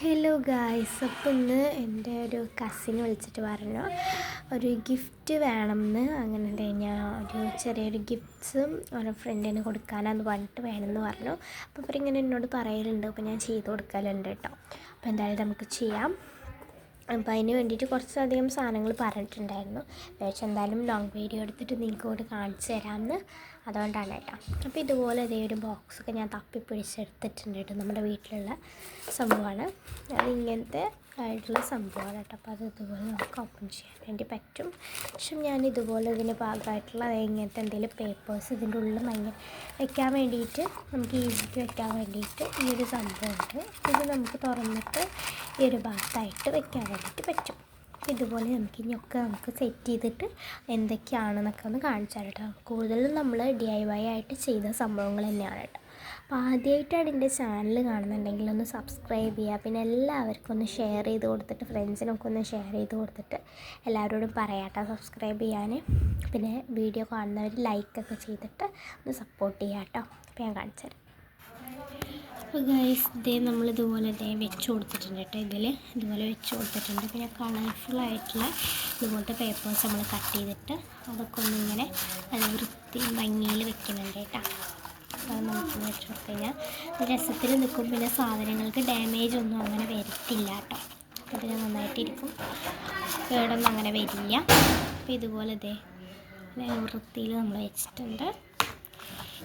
Hello guys, അപ്പോൾ ഇന്ന് എൻ്റെ ഒരു കസിൻ വിളിച്ചിട്ട് പറഞ്ഞു ഒരു ഗിഫ്റ്റ് വേണമെന്ന്. അങ്ങനെ ഞാൻ ഒരു ചെറിയൊരു ഗിഫ്റ്റ്സും ഒരു ഫ്രണ്ടിന് കൊടുക്കാനാന്ന് പറഞ്ഞിട്ട് വേണമെന്ന് പറഞ്ഞു. അപ്പോൾ അവരിങ്ങനെ എന്നോട് പറയലുണ്ട്, അപ്പോൾ ഞാൻ ചെയ്ത് കൊടുക്കലുണ്ട് കേട്ടോ. അപ്പോൾ എന്തായാലും നമുക്ക് ചെയ്യാം. അപ്പോൾ അതിന് വേണ്ടിയിട്ട് കുറച്ചധികം സാധനങ്ങൾ പറഞ്ഞിട്ടുണ്ടായിരുന്നു. പക്ഷേ എന്തായാലും ലോങ് വീഡിയോ എടുത്തിട്ട് നിങ്ങൾക്ക് കൂടി കാണിച്ചു തരാമെന്ന്, അതുകൊണ്ടാണ് കേട്ടോ. അപ്പോൾ ഇതുപോലെ ഇതേ ഒരു ബോക്സൊക്കെ ഞാൻ തപ്പിപ്പിടിച്ചെടുത്തിട്ടുണ്ട് കേട്ടോ. നമ്മുടെ വീട്ടിലുള്ള സംഭവമാണ്, അത് ഇങ്ങനത്തെ ആയിട്ടുള്ള സംഭവമാണ് കേട്ടോ. അപ്പോൾ അത് ഇതുപോലെ നമുക്ക് ഓപ്പൺ ചെയ്യാൻ വേണ്ടി പറ്റും. പക്ഷെ ഞാൻ ഇതുപോലെ ഇതിന് ഭാഗമായിട്ടുള്ള ഇങ്ങനത്തെ എന്തെങ്കിലും പേപ്പേഴ്സ് ഇതിൻ്റെ ഉള്ളിൽ വെക്കാൻ വേണ്ടിയിട്ട്, നമുക്ക് ഈസിക്ക് വെക്കാൻ വേണ്ടിയിട്ട് ഈ ഒരു സംഭവമുണ്ട്. ഇത് നമുക്ക് തുറന്നിട്ട് ഈ ഒരു ഭാഗത്തായിട്ട് വെക്കാൻ വേണ്ടിയിട്ട് പറ്റും. ഇതുപോലെ നമുക്ക് സെറ്റ് ചെയ്തിട്ട് എന്തൊക്കെയാണെന്നൊക്കെ ഒന്ന് കാണിച്ചാൽ കേട്ടോ. കൂടുതലും നമ്മൾ DIY ആയിട്ട് ചെയ്ത സംഭവങ്ങൾ തന്നെയാണ് കേട്ടോ. അപ്പോൾ ആദ്യമായിട്ടാണ് എൻ്റെ ചാനൽ കാണുന്നുണ്ടെങ്കിൽ ഒന്ന് സബ്സ്ക്രൈബ് ചെയ്യുക. പിന്നെ എല്ലാവർക്കും ഒന്ന് ഷെയർ ചെയ്ത് കൊടുത്തിട്ട്, ഫ്രണ്ട്സിനൊക്കെ ഒന്ന് ഷെയർ ചെയ്ത് കൊടുത്തിട്ട് എല്ലാവരോടും പറയാട്ടോ സബ്സ്ക്രൈബ് ചെയ്യാൻ. പിന്നെ വീഡിയോ കാണുന്നവർ ലൈക്കൊക്കെ ചെയ്തിട്ട് ഒന്ന് സപ്പോർട്ട് ചെയ്യാം കേട്ടോ. അപ്പോൾ ഞാൻ കാണിച്ചു തരാം. അപ്പോൾ ഗൈസ്, നമ്മളിതുപോലെ വെച്ച് കൊടുത്തിട്ടുണ്ട് കേട്ടോ. ഇതുപോലെ വെച്ച് കൊടുത്തിട്ടുണ്ട്. പിന്നെ കളർഫുള്ളായിട്ടുള്ള ഇതുപോലത്തെ പേപ്പേഴ്സ് നമ്മൾ കട്ട് ചെയ്തിട്ട് അതൊക്കെ ഒന്നിങ്ങനെ നല്ല വൃത്തി ഭംഗിയിൽ വെക്കുന്നുണ്ട് കേട്ടോ. അത് നമുക്ക് വെച്ച് കൊടുത്തു കഴിഞ്ഞാൽ രസത്തിൽ നിൽക്കും. പിന്നെ സാധനങ്ങൾക്ക് ഡാമേജ് ഒന്നും അങ്ങനെ വരത്തില്ല കേട്ടോ. അതിന് നന്നായിട്ടിരിക്കും, കേടൊന്നും അങ്ങനെ വരില്ല. അപ്പോൾ ഇതുപോലെ വൃത്തിയിൽ നമ്മൾ വെച്ചിട്ടുണ്ട്.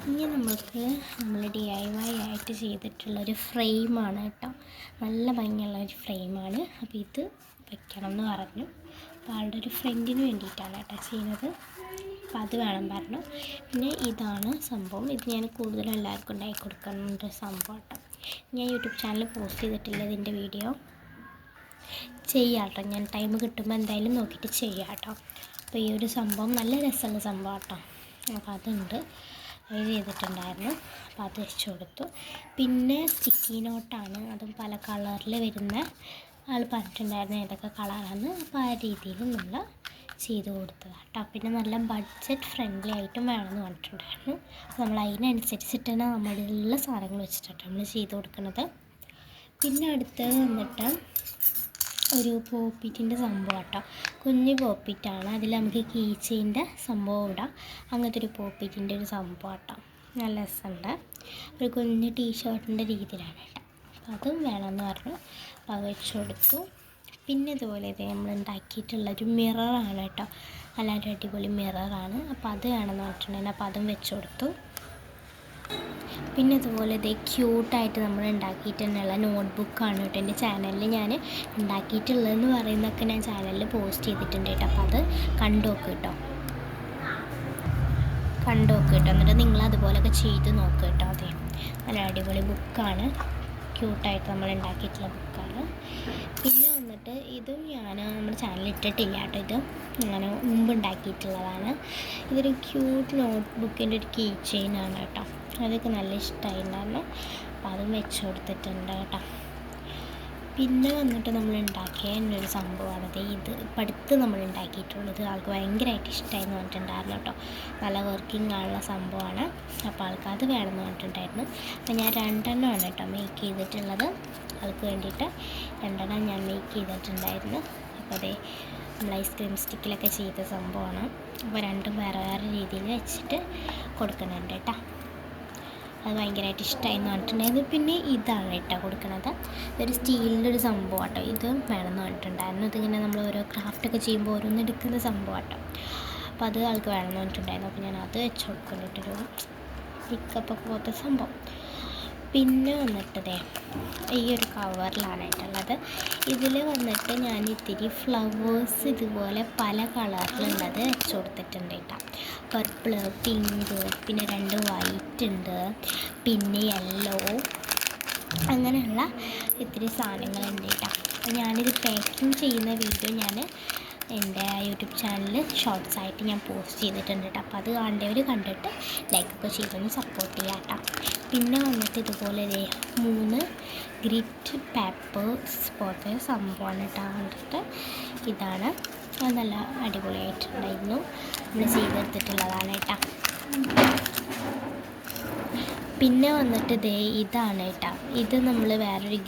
ഇനി നമ്മൾ DIY ആയിട്ട് ചെയ്തിട്ടുള്ളൊരു ഫ്രെയിമാണ് കേട്ടോ. നല്ല ഭംഗിയുള്ളൊരു ഫ്രെയിമാണ്. അപ്പോൾ ഇത് വെക്കണം എന്ന് പറഞ്ഞു. അപ്പോൾ ആളുടെ ഒരു ഫ്രണ്ടിന് വേണ്ടിയിട്ടാണ് കേട്ടോ ചെയ്യുന്നത്. അപ്പോൾ അത് വേണം പറഞ്ഞു. പിന്നെ ഇതാണ് സംഭവം. ഇത് ഞാൻ കൂടുതലും എല്ലാവർക്കും ഉണ്ടാക്കി കൊടുക്കുന്നുണ്ട് സംഭവം കേട്ടോ. ഞാൻ യൂട്യൂബ് ചാനൽ പോസ്റ്റ് ചെയ്തിട്ടില്ല ഇതിൻ്റെ വീഡിയോ. ചെയ്യാം കേട്ടോ, ഞാൻ ടൈം കിട്ടുമ്പോൾ എന്തായാലും നോക്കിയിട്ട് ചെയ്യാം കേട്ടോ. അപ്പോൾ ഈ ഒരു സംഭവം നല്ല രസമുള്ള സംഭവം കേട്ടോ. അപ്പോൾ അതുണ്ട്, അത് ചെയ്തിട്ടുണ്ടായിരുന്നു. അപ്പോൾ അത് വെച്ച് കൊടുത്തു. പിന്നെ സ്റ്റിക്കി നോട്ടാണ്, അതും പല കളറിൽ വരുന്ന ആൾ പറഞ്ഞിട്ടുണ്ടായിരുന്നു ഏതൊക്കെ കളറാണ്. അപ്പോൾ ആ രീതിയിൽ നമ്മൾ ചെയ്ത് കൊടുത്തതാണ് കേട്ടോ. പിന്നെ നല്ല ബഡ്ജറ്റ് ഫ്രണ്ട്ലി ആയിട്ടും വേണമെന്ന് പറഞ്ഞിട്ടുണ്ടായിരുന്നു. അപ്പോൾ നമ്മൾ അതിനനുസരിച്ചിട്ടാണ് നമ്മളുള്ള സാധനങ്ങൾ വെച്ചിട്ടാണ് നമ്മൾ ചെയ്ത് കൊടുക്കുന്നത്. പിന്നെ അടുത്ത് വന്നിട്ട് ഒരു പോപ്പിറ്റിൻ്റെ സംഭവം കേട്ടോ. കുഞ്ഞ് പോപ്പിറ്റാണ്, അതിൽ നമുക്ക് കീ ചെയിൻ്റെ സംഭവം ഇടാം. അങ്ങനത്തെ ഒരു പോപ്പിറ്റിൻ്റെ ഒരു സംഭവം കേട്ടോ. നല്ല രസമുണ്ട്. ഒരു കുഞ്ഞ് ടീഷർട്ടിൻ്റെ രീതിയിലാണ് കേട്ടോ. അപ്പോൾ അതും വേണമെന്ന് പറഞ്ഞു. അപ്പോൾ അത് വെച്ച് കൊടുത്തു. പിന്നെ ഇതുപോലെ നമ്മൾ ഉണ്ടാക്കിയിട്ടുള്ളൊരു മിററാണ് കേട്ടോ. നല്ലൊരു അടിപൊളി മിററാണ്. അപ്പോൾ അത് വേണമെന്ന് പറഞ്ഞിട്ടുണ്ടെങ്കിൽ അപ്പോൾ അതും വെച്ച് കൊടുത്തു. പിന്നെ ഇതുപോലെ ക്യൂട്ടായിട്ട് നമ്മൾ ഉണ്ടാക്കിയിട്ടുള്ള നോട്ട്ബുക്കാണ് കേട്ടോ. എൻ്റെ ചാനലിൽ ഞാൻ ഉണ്ടാക്കിയിട്ടുള്ളതെന്ന് പറയുന്നതൊക്കെ ഞാൻ ചാനലിൽ പോസ്റ്റ് ചെയ്തിട്ടുണ്ട് കേട്ടോ. അപ്പോൾ അത് കണ്ടു നോക്ക് കേട്ടോ. എന്നിട്ട് നിങ്ങൾ അതുപോലെയൊക്കെ ചെയ്ത് നോക്ക് കേട്ടോ. അതെ, നല്ല അടിപൊളി ബുക്കാണ്, ക്യൂട്ടായിട്ട് നമ്മൾ ഉണ്ടാക്കിയിട്ടുള്ള ബുക്കാണ്. പിന്നെ വന്നിട്ട് ഇതും നമ്മുടെ ചാനലിൽ ഇട്ടിട്ടില്ല കേട്ടോ. ഇത് ഞാൻ മുമ്പ് ഉണ്ടാക്കിയിട്ടുള്ളതാണ്. ഇതൊരു ക്യൂട്ട് നോട്ട്ബുക്കിൻ്റെ ഒരു കീ ചെയിനാണ് കേട്ടോ. അതൊക്കെ നല്ല ഇഷ്ടമായിട്ടുണ്ടായിരുന്നു. അപ്പോൾ അതും വെച്ച് കൊടുത്തിട്ടുണ്ട് കേട്ടോ. പിന്നെ വന്നിട്ട് നമ്മൾ ഉണ്ടാക്കിയ എന്നൊരു സംഭവമാണത്. ഇത് അടുത്ത് നമ്മൾ ഉണ്ടാക്കിയിട്ടുള്ളത് ആൾക്ക് ഭയങ്കരമായിട്ട് ഇഷ്ടമായി എന്ന് പറഞ്ഞിട്ടുണ്ടായിരുന്നു കേട്ടോ. നല്ല വർക്കിംഗ് ആയുള്ള സംഭവമാണ്. അപ്പോൾ ആൾക്ക് അത് വേണമെന്ന് പറഞ്ഞിട്ടുണ്ടായിരുന്നു. അപ്പോൾ ഞാൻ 2 എണ്ണമാണ് കേട്ടോ മേക്ക് ചെയ്തിട്ടുള്ളത്. ആൾക്ക് വേണ്ടിയിട്ട് 2 എണ്ണം ഞാൻ മേക്ക് ചെയ്തിട്ടുണ്ടായിരുന്നു. അപ്പോൾ നമ്മൾ ഐസ്ക്രീം സ്റ്റിക്കിലൊക്കെ ചെയ്ത സംഭവമാണ്. അപ്പോൾ രണ്ടും വേറെ വേറെ രീതിയിൽ വെച്ചിട്ട് കൊടുക്കുന്നുണ്ട് കേട്ടോ. അത് ഭയങ്കരമായിട്ട് ഇഷ്ടമായി എന്ന് പറഞ്ഞിട്ടുണ്ടായിരുന്നു. പിന്നെ ഇതാണ് കേട്ടോ കൊടുക്കുന്നത്. ഇതൊരു സ്റ്റീലിൻ്റെ ഒരു സംഭവം കേട്ടോ. ഇത് വേണമെന്ന് പറഞ്ഞിട്ടുണ്ടായിരുന്നു. ഇതിങ്ങനെ നമ്മൾ ഓരോ ക്രാഫ്റ്റൊക്കെ ചെയ്യുമ്പോൾ ഓരോന്ന് എടുക്കുന്ന സംഭവം കേട്ടോ. അപ്പോൾ അത് ആൾക്ക് വേണമെന്ന് പറഞ്ഞിട്ടുണ്ടായിരുന്നു. അപ്പോൾ ഞാൻ അത് വെച്ച് കൊടുക്കുന്നിട്ടൊരു പിക്കപ്പൊക്കെ പോലത്തെ സംഭവം. പിന്നെ വന്നിട്ട് ഈ ഒരു കവറിലാണ് ആയിട്ടുള്ളത്. ഇതിൽ വന്നിട്ട് ഞാൻ ഇത്തിരി ഫ്ലവേഴ്സ് ഇതുപോലെ പല കളറിലുള്ളത് വെച്ച് കൊടുത്തിട്ടുണ്ട് കേട്ടോ. പർപ്പിള്, പിങ്ക്, പിന്നെ 2 വൈറ്റ് ഉണ്ട്, പിന്നെ യെല്ലോ, അങ്ങനെയുള്ള ഇത്തിരി സാധനങ്ങളുണ്ട് കേട്ടോ. അപ്പോൾ ഞാനിത് പാക്കിങ് ചെയ്യുന്ന വീഡിയോ ഞാൻ എൻ്റെ യൂട്യൂബ് ചാനലിൽ ഷോർട്സ് ആയിട്ട് ഞാൻ പോസ്റ്റ് ചെയ്തിട്ടുണ്ട് കേട്ടോ. അപ്പോൾ അത് കണ്ടവർ കണ്ടിട്ട് ലൈക്കൊക്കെ ചെയ്തൊന്ന് സപ്പോർട്ട് ചെയ്യാം കേട്ടോ. പിന്നെ വന്നിട്ട് ഇതുപോലെ 3 ഗ്രിറ്റ് പേപ്പേഴ്സ് പോലത്തെ സംഭവമാണ് കേട്ടോ. വന്നിട്ട് ഇതാണ്, അത് നല്ല അടിപൊളിയായിട്ടുണ്ടായിരുന്നു. നമ്മൾ ചെയ്തെടുത്തിട്ടുള്ളതാണ് കേട്ടോ. പിന്നെ വന്നിട്ട് ഇതാണ് കേട്ടോ. ഇത് നമ്മൾ വേറൊരു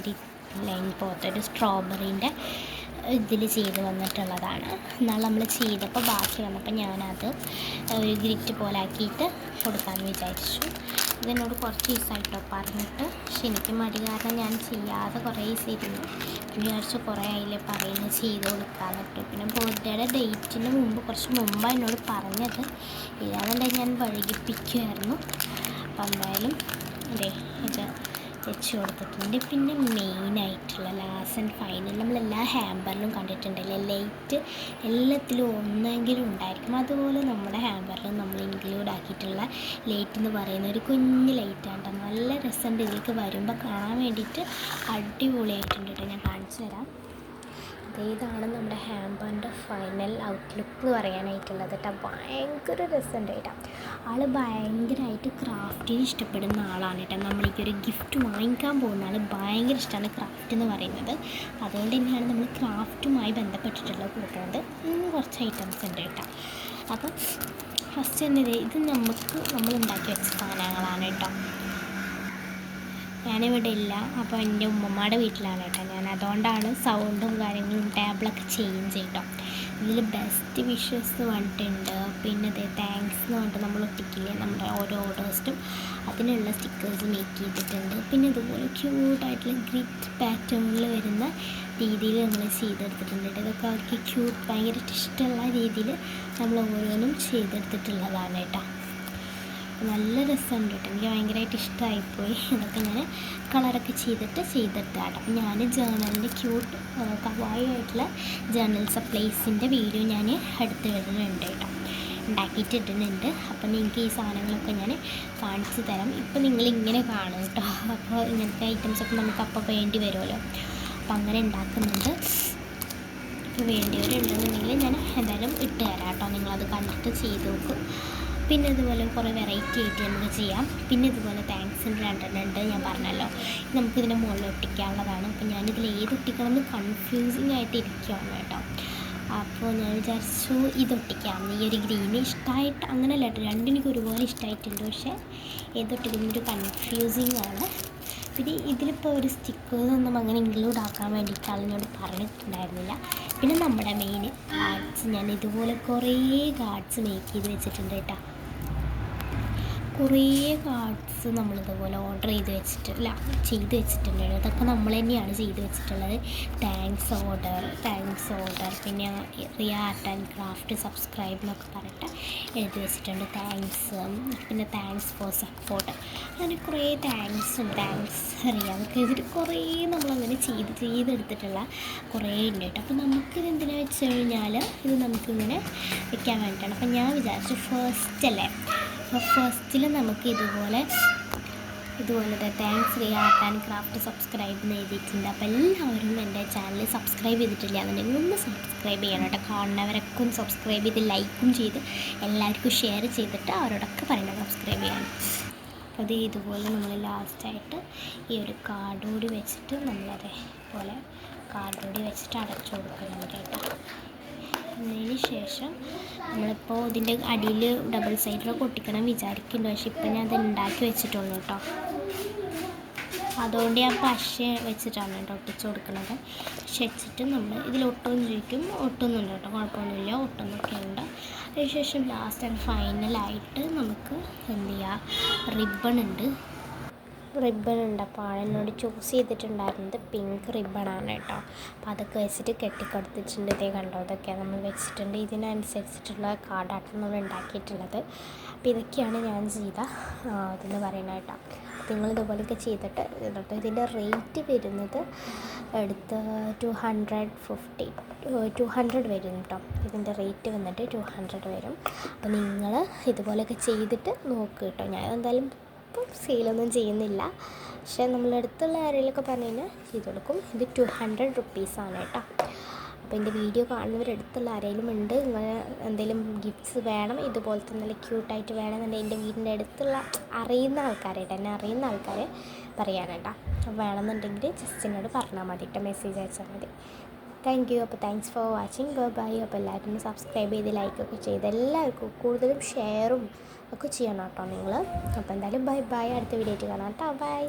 ലൈൻ പോലത്തെ ഒരു സ്ട്രോബെറീൻ്റെ ഇതിൽ ചെയ്ത് വന്നിട്ടുള്ളതാണ്. എന്നാൽ നമ്മൾ ചെയ്തപ്പോൾ ബാക്കി വന്നപ്പോൾ ഞാനത് ഒരു ഗ്രിറ്റ് പോലെ ആക്കിയിട്ട് കൊടുക്കാമെന്ന് വിചാരിച്ചു. ഇതിനോട് കുറച്ച് ദിവസമായിട്ടോ പറഞ്ഞിട്ട്, പക്ഷെ എനിക്ക് മടി കാരണം ഞാൻ ചെയ്യാതെ കുറേ ദിവസമായിരുന്നു. വിചാരിച്ചു കുറേ അതിൽ പറയുന്നത് ചെയ്ത് കൊടുക്കാമെന്നിട്ട്. പിന്നെ ബർത്ത്ഡേയുടെ ഡേറ്റിന് മുമ്പ് കുറച്ച് മുമ്പാണ് എന്നോട് പറഞ്ഞത്. ഇല്ലാന്നുണ്ടെങ്കിൽ ഞാൻ വൈകിപ്പിക്കുമായിരുന്നു. അപ്പം എന്തായാലും അതെ ഇത് വെച്ച് കൊടുത്തിട്ടുണ്ട്. പിന്നെ മെയിനായിട്ടുള്ള ലാസ്റ്റ് ആൻഡ് ഫൈനൽ നമ്മളെല്ലാ ഹാമ്പറിലും കണ്ടിട്ടുണ്ടല്ലേ, ലൈറ്റ് എല്ലാത്തിലും ഒന്നെങ്കിലും ഉണ്ടായിരിക്കും. അതുപോലെ നമ്മുടെ ഹാമ്പറിലും നമ്മൾ ഇൻക്ലൂഡ് ആക്കിയിട്ടുള്ള ലൈറ്റ് എന്ന് പറയുന്ന ഒരു കുഞ്ഞ് ലൈറ്റാണ്. നല്ല രസമുണ്ട് ഇതിലേക്ക് വരുമ്പോൾ കാണാൻ വേണ്ടിയിട്ട്. അടിപൊളിയായിട്ടുണ്ട് കേട്ടോ. ഞാൻ കാണിച്ചു തരാം. ഇതാണ് നമ്മുടെ ഹാമ്പറിൻ്റെ ഫൈനൽ ഔട്ട്ലുക്ക് എന്ന് പറയാനായിട്ടുള്ളത് കേട്ടോ. ഭയങ്കര രസമുണ്ട് കേട്ടോ. ആൾ ഭയങ്കരമായിട്ട് ക്രാഫ്റ്റിന് ഇഷ്ടപ്പെടുന്ന ആളാണ് കേട്ടോ. നമ്മളിക്കൊരു ഗിഫ്റ്റ് വാങ്ങിക്കാൻ പോകുന്ന ആൾ ഭയങ്കര ഇഷ്ടമാണ് ക്രാഫ്റ്റ് എന്ന് പറയുന്നത്. അതുകൊണ്ട് തന്നെയാണ് നമ്മൾ ക്രാഫ്റ്റുമായി ബന്ധപ്പെട്ടിട്ടുള്ളത് കൊടുക്കുന്നത്. കുറച്ച് ഐറ്റംസ് ഉണ്ട് കേട്ടോ. അപ്പം ഫസ്റ്റ് തന്നെ ഇത് നമ്മൾ ഉണ്ടാക്കി വെച്ച സാധനങ്ങളാണ് കേട്ടോ. ഞാനിവിടെ ഇല്ല, അപ്പോൾ എൻ്റെ ഉമ്മമ്മയുടെ വീട്ടിലാണ് കേട്ടോ ഞാൻ. അതുകൊണ്ടാണ് സൗണ്ടും കാര്യങ്ങളും ടേബിളൊക്കെ ചേഞ്ച് ചെയ്തോ. ഇതിൽ ബെസ്റ്റ് വിഷസ് എന്ന് പറഞ്ഞിട്ടുണ്ട്. പിന്നെ ഇത് താങ്ക്സ് എന്ന് പറഞ്ഞിട്ട് നമ്മൾ ഒട്ടിക്കില്ലേ നമ്മുടെ ഓരോ ഓർഡേഴ്സിനും, അതിനുള്ള സ്റ്റിക്കേഴ്സ് മേക്ക് ചെയ്തിട്ടുണ്ട്. പിന്നെ ഇതുപോലെ ക്യൂട്ടായിട്ടുള്ള ഗ്രിറ്റ് പാറ്റേണിൽ വരുന്ന രീതിയിൽ നമ്മൾ ചെയ്തെടുത്തിട്ടുണ്ട്. ഇതൊക്കെ അവർക്ക് ക്യൂട്ട് ഭയങ്കര ഇഷ്ടമുള്ള രീതിയിൽ നമ്മൾ ഓരോന്നും ചെയ്തെടുത്തിട്ടുള്ളതാണ് കേട്ടോ. നല്ല രസമുണ്ട് കേട്ടോ. എനിക്ക് ഭയങ്കരമായിട്ട് ഇഷ്ടമായിപ്പോയി. ഇതൊക്കെ ഞാൻ കളറൊക്കെ ചെയ്തെടുത്താട്ടോ. അപ്പം ഞാൻ ജേർണലിൻ്റെ ക്യൂട്ട് കവായി ആയിട്ടുള്ള ജേർണൽ സപ്ലൈസിൻ്റെ വീഡിയോ ഞാൻ എടുത്ത് ഇടുന്നുണ്ട് കേട്ടോ, ഉണ്ടാക്കിയിട്ടിടുന്നുണ്ട്. അപ്പം നിങ്ങൾക്ക് ഈ സാധനങ്ങളൊക്കെ ഞാൻ കാണിച്ചു തരാം. ഇപ്പം നിങ്ങളിങ്ങനെ കാണും കേട്ടോ. അപ്പോൾ ഇങ്ങനത്തെ ഐറ്റംസൊക്കെ നമുക്ക് അപ്പോൾ വേണ്ടി വരുമല്ലോ. അപ്പം അങ്ങനെ ഉണ്ടാക്കുന്നുണ്ട്. ഇപ്പോൾ വേണ്ടിയവരുണ്ടെന്നുണ്ടെങ്കിൽ ഞാൻ എന്തായാലും ഇട്ട് തരാം കേട്ടോ. നിങ്ങളത് കണ്ടിട്ട് ചെയ്ത് നോക്കും. പിന്നെ ഇതുപോലെ കുറേ വെറൈറ്റി ആയിട്ട് നമുക്ക് ചെയ്യാം. പിന്നെ ഇതുപോലെ താങ്ക്സിൻ്റെ രണ്ടെണ്ണം ഉണ്ട് ഞാൻ പറഞ്ഞല്ലോ. നമുക്കിതിൻ്റെ മുകളിൽ ഒട്ടിക്കാനുള്ളതാണ്. അപ്പോൾ ഞാനിതിൽ ഏത് ഒട്ടിക്കണമെന്ന് കൺഫ്യൂസിങ് ആയിട്ട് ഇരിക്കുകയാണ് കേട്ടോ. അപ്പോൾ ഞാൻ വിചാരിച്ചു ഇതൊട്ടിക്കാം. ഈ ഒരു ഗ്രീന് ഇഷ്ടമായിട്ട് അങ്ങനെയല്ല കേട്ടോ, രണ്ടും എനിക്ക് ഒരുപോലെ ഇഷ്ടമായിട്ടുണ്ട്. പക്ഷേ ഏതൊട്ടിക്കുന്നൊരു കൺഫ്യൂസിങ് ആണ്. പിന്നെ ഇതിലിപ്പോൾ ഒരു സ്റ്റിക്കേഴ്സൊന്നും അങ്ങനെ ഇൻക്ലൂഡ് ആക്കാൻ വേണ്ടിയിട്ട് ആളിനോട് പറഞ്ഞിട്ടുണ്ടായിരുന്നില്ല. പിന്നെ നമ്മുടെ മെയിൻ കാർഡ്സ്, ഞാൻ ഇതുപോലെ കുറേ കാർഡ്സ് മേക്ക് ചെയ്ത് വെച്ചിട്ടുണ്ട് കേട്ടോ. കുറേ കാർഡ്സ് നമ്മളിതുപോലെ ഓർഡർ ചെയ്ത് വെച്ചിട്ടുണ്ട്. ഇതൊക്കെ നമ്മൾ തന്നെയാണ് ചെയ്ത് വെച്ചിട്ടുള്ളത്. താങ്ക്സ് ഓർഡർ പിന്നെ Riya art and craft subscribe എന്നൊക്കെ പറഞ്ഞിട്ട് എഴുതി വെച്ചിട്ടുണ്ട്. പിന്നെ താങ്ക്സ് ഫോർ സപ്പോർട്ട്, അങ്ങനെ കുറേ താങ്ക്സ് റിയ അതൊക്കെ എഴുതിയിട്ട് കുറേ നമ്മളങ്ങനെ ചെയ്തെടുത്തിട്ടുള്ള കുറേ ഉണ്ട് കേട്ടോ. അപ്പോൾ നമുക്കിത് എന്തിനാ വെച്ച് കഴിഞ്ഞാൽ ഇത് നമുക്കിങ്ങനെ വെക്കാൻ വേണ്ടിയിട്ടാണ്. അപ്പം ഞാൻ വിചാരിച്ചു ഫസ്റ്റിൽ നമുക്ക് ഇതുപോലത്തെ thanks Riya art and craft subscribe എന്ന് എഴുതിയിട്ടുണ്ട്. അപ്പോൾ എല്ലാവരും എൻ്റെ ചാനൽ സബ്സ്ക്രൈബ് ചെയ്തിട്ടില്ല എന്നുണ്ടെങ്കിൽ ഒന്ന് സബ്സ്ക്രൈബ് ചെയ്യണം കേട്ടോ. കാണുന്നവരൊക്കെ ഒന്ന് സബ്സ്ക്രൈബ് ചെയ്ത് ലൈക്കും ചെയ്ത് എല്ലാവർക്കും ഷെയർ ചെയ്തിട്ട് അവരോടൊക്കെ പറയണം സബ്സ്ക്രൈബ് ചെയ്യാൻ. അപ്പോൾ അത് ഇതുപോലെ നമ്മൾ ലാസ്റ്റായിട്ട് ഈ ഒരു കാർഡോടി വെച്ചിട്ട് നമ്മളതേപോലെ കാർഡോടി വെച്ചിട്ട് അടച്ചു കൊടുക്കുന്നുണ്ട് കേട്ടോ. അതിന് ശേഷം നമ്മളിപ്പോൾ ഇതിൻ്റെ അടിയിൽ ഡബിൾ സൈഡിലൊക്കെ ഒട്ടിക്കണം വിചാരിക്കുന്നുണ്ട്. പക്ഷേ ഇപ്പം ഞാൻ അത് ഉണ്ടാക്കി വെച്ചിട്ടുള്ളൂ കേട്ടോ. അതുകൊണ്ട് ഞാൻ പശ വെച്ചിട്ടാണ് കേട്ടോ ഒട്ടിച്ച് കൊടുക്കുന്നത്. പക്ഷെ വെച്ചിട്ട് നമ്മൾ ഇതിലൊട്ടൊന്നും ചോദിക്കും, ഒട്ടൊന്നുമില്ല കേട്ടോ, കുഴപ്പമൊന്നുമില്ല, ഒട്ടൊന്നൊക്കെ ഉണ്ട്. അതിനുശേഷം ലാസ്റ്റ് ആൻഡ് ഫൈനലായിട്ട് നമുക്ക് എന്ത് ചെയ്യുക, റിബൺ ഉണ്ട്. അപ്പോൾ ആളെന്നോട് ചൂസ് ചെയ്തിട്ടുണ്ടായിരുന്നത് പിങ്ക് റിബണാണ് കേട്ടോ. അപ്പോൾ അതൊക്കെ വെച്ചിട്ട് കെട്ടിക്കൊടുത്തിട്ടുണ്ട്. ഇതേ കണ്ടോ, ഇതൊക്കെ നമ്മൾ വെച്ചിട്ടുണ്ട്. ഇതിനനുസരിച്ചിട്ടുള്ള കാർഡാണ് നമ്മൾ ഉണ്ടാക്കിയിട്ടുള്ളത്. അപ്പോൾ ഇതൊക്കെയാണ് ഞാൻ ചെയ്ത ഇതെന്ന് പറയുന്നത് കേട്ടോ. നിങ്ങൾ ഇതുപോലെയൊക്കെ ചെയ്തിട്ട് ഇതിൻ്റെ റേറ്റ് വരുന്നത് എടുത്ത് 200 വരും കേട്ടോ. ഇതിൻ്റെ റേറ്റ് വന്നിട്ട് 200 വരും. അപ്പോൾ നിങ്ങൾ ഇതുപോലെയൊക്കെ ചെയ്തിട്ട് നോക്കുക കേട്ടോ. ഞാൻ എന്തായാലും ഇപ്പം സെയിലൊന്നും ചെയ്യുന്നില്ല, പക്ഷേ നമ്മളടുത്തുള്ള ആരെങ്കിലുമൊക്കെ പറഞ്ഞു കഴിഞ്ഞാൽ ചെയ്ത് കൊടുക്കും. ഇത് 200 റുപ്പീസാണ് കേട്ടോ. അപ്പോൾ എൻ്റെ വീഡിയോ കാണുന്നവരടുത്തുള്ള ആരെങ്കിലും ഉണ്ട്, ഇങ്ങനെ എന്തെങ്കിലും ഗിഫ്റ്റ്സ് വേണം, ഇതുപോലത്തെ നല്ല ക്യൂട്ടായിട്ട് വേണമെന്നുണ്ടെങ്കിൽ എൻ്റെ വീടിൻ്റെ അടുത്തുള്ള അറിയുന്ന ആൾക്കാരായിട്ട് എന്നെ അറിയുന്ന ആൾക്കാരെ പറയാനായിട്ടാ. അപ്പോൾ വേണമെന്നുണ്ടെങ്കിൽ ജസ്റ്റ് എന്നോട് പറഞ്ഞാൽ മതി കേട്ടോ, മെസ്സേജ് അയച്ചാൽ മതി. Thank you. അപ്പോൾ താങ്ക്സ് ഫോർ വാച്ചിങ്. ബൈ. അപ്പോൾ എല്ലാവരും സബ്സ്ക്രൈബ് ചെയ്ത് ലൈക്കൊക്കെ ചെയ്ത് എല്ലാവർക്കും കൂടുതലും ഷെയറും ഒക്കെ ചെയ്യണം കേട്ടോ നിങ്ങൾ. അപ്പോൾ എന്തായാലും ബൈ. അടുത്ത വീഡിയോ ആയിട്ട് കാണാം കേട്ടോ. ബൈ.